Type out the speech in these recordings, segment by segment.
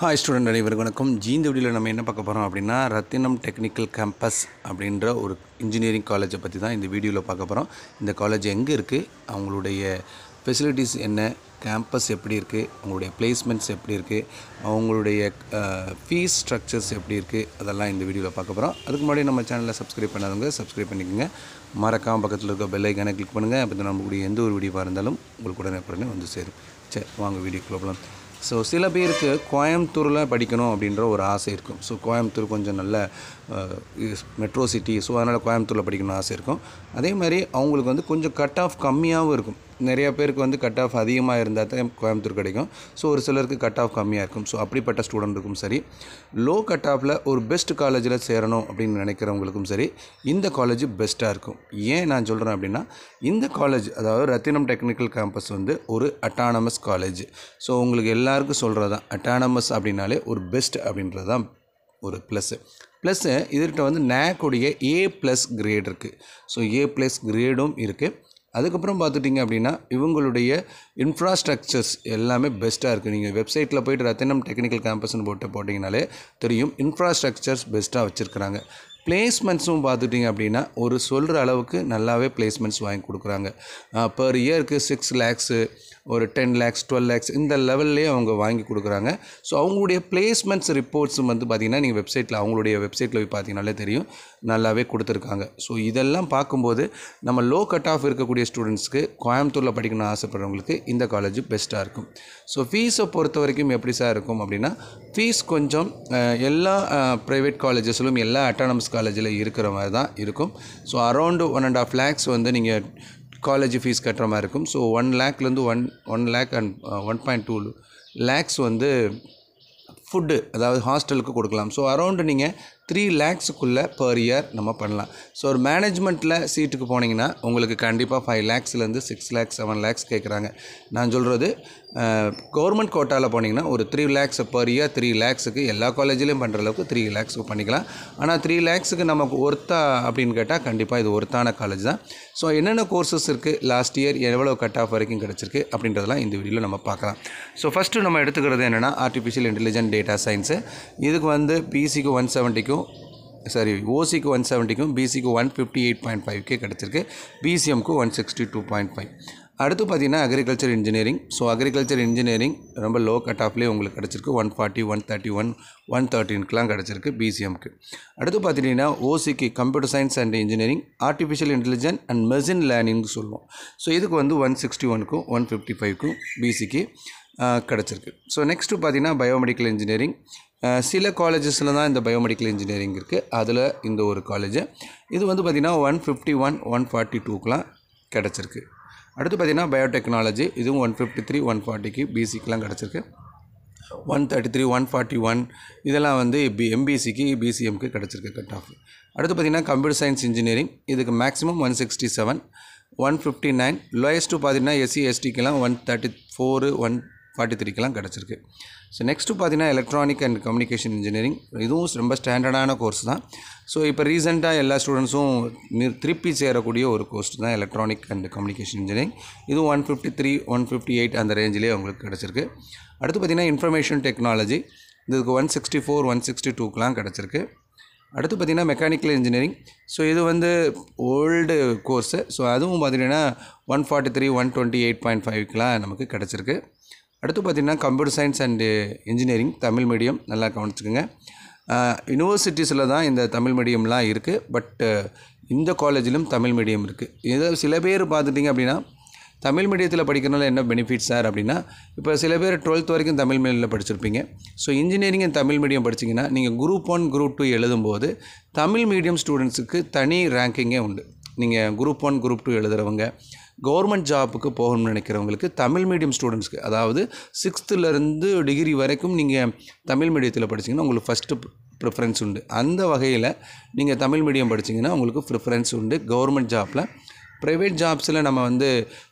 Hi student அனைவருக்கும் வணக்கம். இந்த வீடியோவில் நம்ம என்ன பார்க்க போகிறோம் அப்படின்னா, ரத்தினம் டெக்னிக்கல் கேம்பஸ் அப்படின்ற ஒரு இன்ஜினியரிங் காலேஜை பற்றி தான் இந்த வீடியோவில் பார்க்க போகிறோம். இந்த காலேஜ் எங்கே இருக்குது, அவங்களுடைய ஃபெசிலிட்டிஸ் என்ன, கேம்பஸ் எப்படி இருக்குது, அவங்களுடைய பிளேஸ்மெண்ட்ஸ் எப்படி இருக்குது, அவங்களுடைய ஃபீஸ் ஸ்ட்ரக்சர்ஸ் எப்படி இருக்குது, அதெல்லாம் இந்த வீடியோவில் பார்க்க போகிறோம். அதுக்கு முன்னாடி நம்ம சேனலில் சப்ஸ்கிரைப் பண்ணாதவங்க சப்ஸ்கிரைப் பண்ணிக்கோங்க. மறக்காமல் பக்கத்தில் இருக்க பெல் ஐக்கானை கிளிக் பண்ணுங்கள். அப்போ நம்மளுடைய எந்த ஒரு வீடியோவாக இருந்தாலும் உங்களுக்கு உடனே வந்து சேரும். சரி, வாங்க வீடியோக்குள்ள போகலாம். ஸோ சில பேருக்கு கோயம்புத்தூரில் படிக்கணும் அப்படின்ற ஒரு ஆசை இருக்கும். ஸோ கோயம்புத்தூர் கொஞ்சம் நல்ல மெட்ரோ சிட்டி, ஸோ அதனால் கோயம்புத்தூரில் படிக்கணும்னு ஆசை இருக்கும். அதே மாதிரி அவங்களுக்கு வந்து கொஞ்சம் கட் ஆஃப் கம்மியாகவும் இருக்கும். நிறையா பேருக்கு வந்து கட் ஆஃப் அதிகமாக இருந்தால் தான் கோயம்புத்தூர் கிடைக்கும். ஸோ ஒரு சிலருக்கு கட் ஆஃப் கம்மியாக இருக்கும். ஸோ அப்படிப்பட்ட ஸ்டூடெண்ட்டுக்கும் சரி, லோ கட் ஆஃபில் ஒரு பெஸ்ட் காலேஜில் சேரணும் அப்படின்னு நினைக்கிறவங்களுக்கும் சரி, இந்த காலேஜ் பெஸ்ட்டாக இருக்கும். ஏன் நான் சொல்கிறேன் அப்படின்னா, இந்த காலேஜ் அதாவது ரத்தினம் டெக்னிக்கல் கேம்பஸ் வந்து ஒரு அட்டானமஸ் காலேஜ். ஸோ உங்களுக்கு எல்லாருக்கும் சொல்கிறது தான், அட்டானமஸ் அப்படின்னாலே ஒரு பெஸ்ட் அப்படின்றது தான் ஒரு ப்ளஸ்ஸு இதுகிட்ட வந்து நேக்குடைய A+ கிரேட் இருக்குது. ஸோ A+ கிரேடும் இருக்குது. அதுக்கப்புறம் பார்த்துட்டிங்க அப்படின்னா இவங்களுடைய இன்ஃப்ராஸ்ட்ரக்சர்ஸ் எல்லாமே பெஸ்ட்டாக இருக்குது. நீங்கள் வெப்சைட்டில் போய்ட்டு ரத்தினம் டெக்னிக்கல் கேம்பஸ்னு போட்டிங்கனாலே தெரியும், இன்ஃப்ராஸ்ட்ரக்சர்ஸ் பெஸ்ட்டாக வச்சுருக்குறாங்க. பிளேஸ்மெண்ட்ஸும் பார்த்துட்டிங்க அப்படின்னா ஒரு சொல்கிற அளவுக்கு நல்லாவே பிளேஸ்மெண்ட்ஸ் வாங்கி கொடுக்குறாங்க. பர் இயருக்கு 6 lakhs, ஒரு 10 lakhs, 12 lakhs இந்த லெவல்லே அவங்க வாங்கி கொடுக்குறாங்க. ஸோ அவங்களுடைய பிளேஸ்மெண்ட்ஸ் ரிப்போர்ட்ஸும் வந்து பார்த்திங்கன்னா நீங்கள் வெப்சைட்டில் அவங்களுடைய வெப்சைட்டில் போய் பார்த்தீங்கனாலே தெரியும், நல்லாவே கொடுத்துருக்காங்க. ஸோ இதெல்லாம் பார்க்கும்போது நம்ம லோ கட் ஆஃப் இருக்கக்கூடிய ஸ்டூடெண்ட்ஸ்க்கு கோயம்புத்தூரில் படிக்கணும்னு ஆசைப்படுறவங்களுக்கு இந்த காலேஜ் பெஸ்ட்டாக இருக்கும். ஸோ ஃபீஸை பொறுத்த வரைக்கும் எப்படி சார் இருக்கும் அப்படின்னா, ஃபீஸ் கொஞ்சம் எல்லா ப்ரைவேட் காலேஜஸ்லும் எல்லா அட்டானமஸ் காலேஜில் இருக்கிற மாதிரி தான் இருக்கும். ஸோ அரௌண்டு 1.5 lakhs வந்து நீங்கள் காலேஜ் ஃபீஸ் கட்டுற மாதிரி இருக்கும். ஸோ 1 lakhலேருந்து 1 lakh and 1.2 lakhs வந்து ஃபுட்டு அதாவது ஹாஸ்டலுக்கு கொடுக்கலாம். ஸோ அரௌண்டு நீங்கள் 3 lakhsக்குள்ளே பர் இயர் நம்ம பண்ணலாம். ஸோ ஒரு மேனேஜ்மெண்ட்டில் சீட்டுக்கு போனீங்கன்னா உங்களுக்கு கண்டிப்பாக 5 lakhsலேருந்து 6 lakhs 7 lakhs கேட்குறாங்க. நான் சொல்கிறது கவர்மெண்ட் கோட்டாவில் போனீங்கன்னா ஒரு 3 lakhs பர் இயர், 3 lakhsக்கு எல்லா காலேஜ்லேயும் பண்ணுற அளவுக்கு 3 lakhsக்கு பண்ணிக்கலாம். ஆனால் 3 lakhsக்கு நமக்கு ஒர்த்தா அப்படின்னு கேட்டால் கண்டிப்பாக இது ஒர்த்தான காலேஜ் தான். ஸோ என்னென்ன கோர்சஸ் இருக்குது, லாஸ்ட் இயர் எவ்வளோ கட் ஆஃப் வரைக்கும் கிடச்சிருக்கு அப்படின்றதெல்லாம் இந்த வீடியோவில் நம்ம பார்க்கலாம். ஸோ ஃபஸ்ட்டு நம்ம எடுத்துக்கிறது என்னென்னா, ஆர்டிஃபிஷியல் இன்டெலிஜென்ட் டேட்டா சயின்ஸு. இதுக்கு வந்து பிசிக்கு 170க்கும் ஓசிக்கு 170க்கும் பிசிக்கு 158.5K கிடச்சிருக்கு. பிசிஎம்க்கு 162.5. அடுத்து பார்த்திங்கன்னா agriculture engineering. So agriculture engineering ரொம்ப லோ கட் ஆஃப்லேயே உங்களுக்கு கிடச்சிருக்கு. 140, 131, 113க்கெலாம் கிடச்சிருக்கு பிசிஎம்க்கு. அடுத்து பார்த்திங்கன்னா ஓசிக்கு computer science and engineering, artificial intelligent and machine லேர்னிங்னு சொல்லுவோம். ஸோ இதுக்கு வந்து 161க்கும் 155க்கும் பிசிக்கு கிடச்சிருக்கு. ஸோ நெக்ஸ்ட்டு பார்த்திங்கன்னா பயோமெடிக்கல் இன்ஜினியரிங். சில காலேஜஸில் தான் இந்த பயோமெடிக்கல் இன்ஜினியரிங் இருக்குது. அதில் இந்த ஒரு காலேஜ் இது வந்து பார்த்திங்கன்னா 151, 142க்கெலாம் கிடச்சிருக்கு. அடுத்து பார்த்திங்கன்னா பயோடெக்னாலஜி, இதுவும் 153, 140க்கு பிசிக்கெலாம் கிடச்சிருக்கு. 133, 141 இதெல்லாம் வந்து எம்பிசிக்கு பிசிஎம்க்கு கிடச்சிருக்கு கட் ஆஃப். அடுத்து பார்த்திங்கன்னா கம்ப்யூட்டர் சயின்ஸ் இன்ஜினியரிங், இதுக்கு மேக்ஸிமம் 167, 159. லோயஸ்ட்டு பார்த்திங்கன்னா எஸ்சி எஸ்டிக்கெலாம் 134, 143க்கெலாம் கிடச்சிருக்கு. ஸோ நெக்ஸ்ட்டு பார்த்திங்கன்னா எலக்ட்ரானிக் அண்ட் கம்யூனிகேஷன் இன்ஜினியரிங், இதுவும் ரொம்ப ஸ்டாண்டர்டான கோர்ஸ் தான். ஸோ இப்போ ரீசெண்டாக எல்லா ஸ்டூடெண்ட்ஸும் திருப்பி சேரக்கூடிய ஒரு கோர்ஸ் தான் எலக்ட்ரானிக் அண்ட் கம்யூனிகேஷன் இன்ஜினியரிங். இதுவும் 153, 158 அந்த ரேஞ்சிலே உங்களுக்கு கிடச்சிருக்கு. அடுத்து பார்த்திங்கன்னா இன்ஃபர்மேஷன் டெக்னாலஜி, இதுக்கு 164, 162க்கெலாம் கிடச்சிருக்கு. அடுத்து பார்த்திங்கன்னா மெக்கானிக்கல் இன்ஜினியரிங். ஸோ இது வந்து ஓல்டு கோர்ஸு. ஸோ அதுவும் பார்த்திங்கன்னா 143, 128.5க்கெலாம் நமக்கு கிடச்சிருக்கு. அடுத்து பார்த்திங்கன்னா computer science and engineering Tamil medium, நல்லா கவனிச்சுக்கோங்க. யூனிவர்சிட்டிஸில் தான் இந்த தமிழ் மீடியம்லாம் இருக்குது. பட் இந்த காலேஜிலும் தமிழ் மீடியம் இருக்குது. இதை சில பேர் பார்த்துட்டிங்க அப்படின்னா, தமிழ் மீடியத்தில் படிக்கிறனால என்ன பெனிஃபிட் சார் அப்படின்னா, இப்போ சில பேர் 12th வரைக்கும் தமிழ் மீடியத்தில் படிச்சிருப்பீங்க. ஸோ இன்ஜினியரிங் தமிழ் மீடியம் படிச்சிங்கன்னா நீங்கள் Group 1, Group 2 எழுதும்போது தமிழ் மீடியம் ஸ்டூடெண்ட்ஸுக்கு தனி ரேங்கிங்கே உண்டு. நீங்கள் Group 1, Group 2 எழுதுகிறவங்க, கவர்மெண்ட் ஜாப்புக்கு போகணும்னு நினைக்கிறவங்களுக்கு, தமிழ் மீடியம் ஸ்டூடெண்ட்ஸ்க்கு அதாவது 6th டிகிரி வரைக்கும் நீங்கள் தமிழ் மீடியத்தில் படிச்சிங்கன்னா உங்களுக்கு ஃபஸ்ட்டு ப்ரிஃபரன்ஸ் உண்டு. அந்த வகையில் நீங்கள் தமிழ் மீடியம் படிச்சிங்கன்னா உங்களுக்கு ப்ரிஃபரன்ஸ் உண்டு கவர்மெண்ட் ஜாப்பில். ப்ரைவேட் ஜாப்ஸில் நம்ம வந்து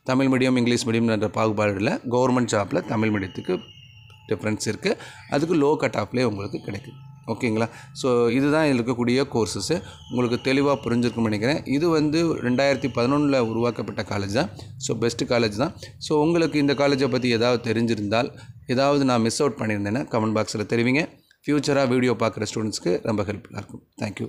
தமிழ் மீடியம் இங்கிலீஷ் மீடியம்ன்ற பாகுபாடு இல்லை. கவர்மெண்ட் ஜாப்பில் தமிழ் மீடியத்துக்கு டிஃப்ரென்ஸ் இருக்குது. அதுக்கு லோ கட் ஆஃப்லேயே உங்களுக்கு கிடைக்குது. ஓகேங்களா. ஸோ இதுதான் இதில் இருக்கக்கூடிய கோர்சஸ்ஸு. உங்களுக்கு தெளிவாக புரிஞ்சிருக்கும்னு நினைக்கிறேன். இது வந்து 2011 உருவாக்கப்பட்ட காலேஜ் தான். ஸோ பெஸ்ட்டு காலேஜ் தான். ஸோ உங்களுக்கு இந்த காலேஜை பற்றி ஏதாவது தெரிஞ்சிருந்தால், ஏதாவது நான் மிஸ் அவுட் பண்ணியிருந்தேன்னா கமெண்ட் பாக்ஸில் தெரிவிங்க. ஃப்யூச்சராக வீடியோ பார்க்குற ஸ்டூடெண்ட்ஸ்க்கு ரொம்ப ஹெல்ப்ஃபுல்லாக இருக்கும். தேங்க்யூ.